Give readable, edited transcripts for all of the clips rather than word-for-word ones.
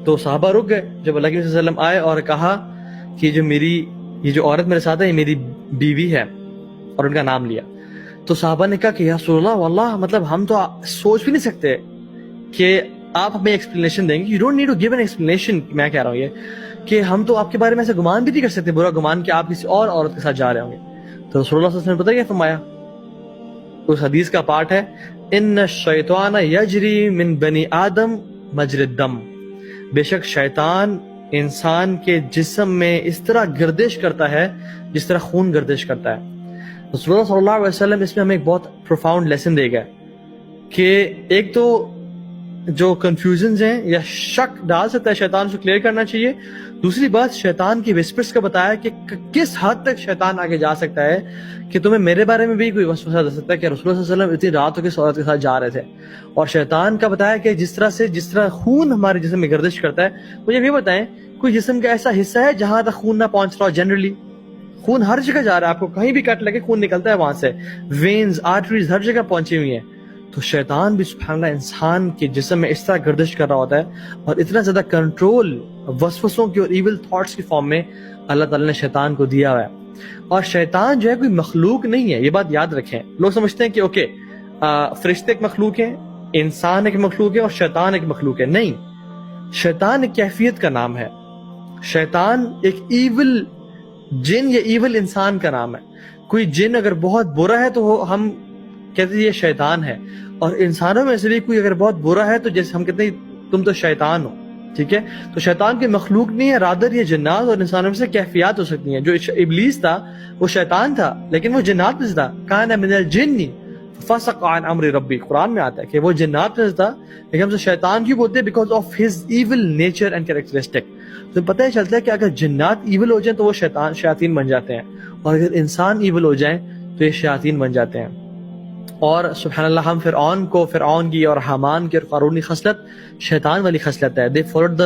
تو صحابہ رک گئے جب اللہ کے نبی صلی اللہ علیہ وسلم آئے اور کہا کہ یہ جو عورت میرے ساتھ ہے یہ میری بیوی ہے، اور ان کا نام لیا. تو صحابہ نے کہا کہ یا رسول اللہ واللہ مطلب ہم تو سوچ بھی نہیں سکتے کہ آپ ہمیں ایکسپلینیشن دیں گے. You don't need to give an explanation. میں کہہ رہا ہوں یہ کہ ہم تو آپ کے بارے میں ایسے گمان بھی نہیں کر سکتے، برا گمان کہ آپ کسی اور عورت کے ساتھ جا رہے ہوں گے. تو رسول اللہ صلی اللہ علیہ وسلم نے پتہ کیا فرمایا؟ اس حدیث کا پارٹ ہے ان الشیطان یجری من بنی آدم مجری الدم. بے شک شیطان انسان کے جسم میں اس طرح گردش کرتا ہے جس طرح خون گردش کرتا ہے. رسول اللہ صلی اللہ علیہ وسلم اس میں ہمیں ایک بہت پروفاؤنڈ لیسن دے گا کہ ایک تو جو کنفیوژنز ہیں یا شک ڈال سکتا ہے شیطان، اس کو کلیئر کرنا چاہیے. دوسری بات شیطان کی وسپرز کا بتایا کہ کس حد تک شیطان آگے جا سکتا ہے کہ تمہیں میرے بارے میں بھی کوئی وسوسہ دے سکتا ہے کہ رسول اللہ صلی اللہ علیہ وسلم اتنی رات ہو کے عورت کے ساتھ جا رہے تھے. اور شیطان کا بتایا کہ جس طرح خون ہمارے جسم میں گردش کرتا ہے. مجھے یہ بتائیں کوئی جسم کا ایسا حصہ ہے جہاں تک خون نہ پہنچ رہا ہو؟ جنرلی خون ہر جگہ جا رہا ہے، آپ کو کہیں بھی کٹ لگے خون نکلتا ہے وہاں سے، وینز آرٹریز ہر جگہ پہنچی ہوئی ہیں. تو شیطان بھی سبحان اللہ انسان کے جسم میں اس طرح گردش کر رہا ہوتا ہے، اور اتنا زیادہ کنٹرول وسوسوں کی اور ایول تھاٹس کی فارم میں اللہ تعالیٰ نے شیطان کو دیا ہوا ہے. اور شیطان جو ہے کوئی مخلوق نہیں ہے، یہ بات یاد رکھیں. لوگ سمجھتے ہیں کہ اوکے فرشتے ایک مخلوق ہیں، انسان ایک مخلوق ہے اور شیطان ایک مخلوق ہے. نہیں، شیطان ایک کیفیت کا نام ہے. شیطان ایک ایول جن یا ایول انسان کا نام ہے. کوئی جن اگر بہت برا ہے تو ہم کہتے ہیں یہ شیطان ہے، اور انسانوں میں سے بھی کوئی اگر بہت برا ہے تو جیسے ہم کہتے ہیں تم تو شیطان ہو. ٹھیک ہے، تو شیطان کی مخلوق نہیں ہے، رادر یہ جنات اور انسانوں میں سے کیفیات ہو سکتی ہیں. جو ابلیس تھا وہ شیطان تھا لیکن وہ جنات میں سے تھا. کان من الجن ففسق عن امر ربی، قرآن میں آتا ہے کہ وہ جنات میں سے تھا لیکن ہم سے شیطان کیوں بولتے ہیں؟ Because of his evil nature and characteristic. تو پتہ ہی چلتا ہے کہ اگر جنات ایول ہو جائیں تو وہ شیاطین بن جاتے ہیں، اور اگر انسان ایول ہو جائیں تو یہ شیاطین بن جاتے ہیں. اور سبحان اللہ ہم فرعون کی اور حامان کی اور قارون کی خصلت شیطان والی خصلت ہے. دے فالوڈ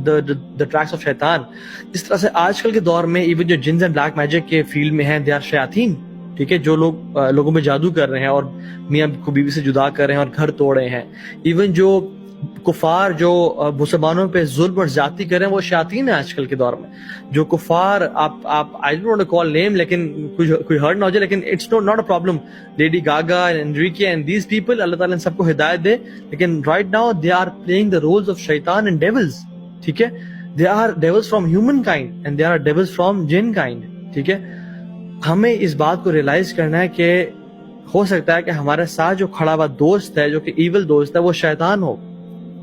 the tracks of شیطان. جس طرح سے آج کل کے دور میں ایون جو جنز اینڈ بلیک میجک کے فیلڈ میں ہیں، دے آر شیاطین. ٹھیک ہے، جو لوگ لوگوں میں جادو کر رہے ہیں اور میاں کو بیوی سے جدا کر رہے ہیں اور گھر توڑ رہے ہیں. ایون جو کفار جو مسلمانوں پہ ظلم اور زیادتی کر رہے ہیں وہ شیاطین ہیں آج کل کے دور میں. جو کفار آپ I don't want to call name لیکن کوئی ہرٹ نہ ہو جائے، لیکن it's not a problem. Lady Gaga and Enrique and these people، اللہ تعالیٰ ان سب کو ہدایت دے، لیکن right now they are playing the roles of شیطان and devils. ٹھیک ہے، they are devils from human kind and they are devils from jinn kind. ٹھیک ہے، ہمیں اس بات کو ریئلائز کرنا ہے کہ ہو سکتا ہے کہ ہمارے ساتھ جو کھڑا ہوا دوست ہے جو کہ ایول دوست ہے وہ شیطان ہو.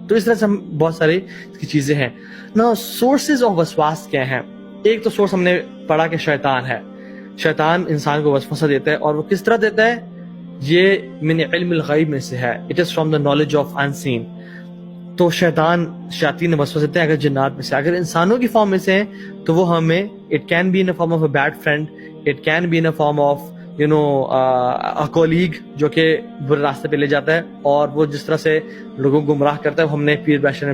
تو اس طرح سے بہت ساری اس کی چیزیں ہیں. نا سورسز آف وسواس کیا ہیں؟ ایک تو سورس ہم نے پڑھا کہ شیطان ہے. شیطان انسان کو وسوسہ دیتا ہے، اور وہ کس طرح دیتا ہے؟ یہ من علم الغیب میں سے ہے. It is from the knowledge of unseen. تو شیاطین وسوسہ دیتے ہیں اگر جنات میں سے. اگر انسانوں کی فارم میں سے ہیں تو وہ ہمیں it can be in form of a bad friend, it can be in form of colleague جو کہ برے راستے پہ لے جاتا ہے، اور وہ جس طرح سے لوگوں کو گمراہ کرتا ہے. ہم نے پیر بیشر میں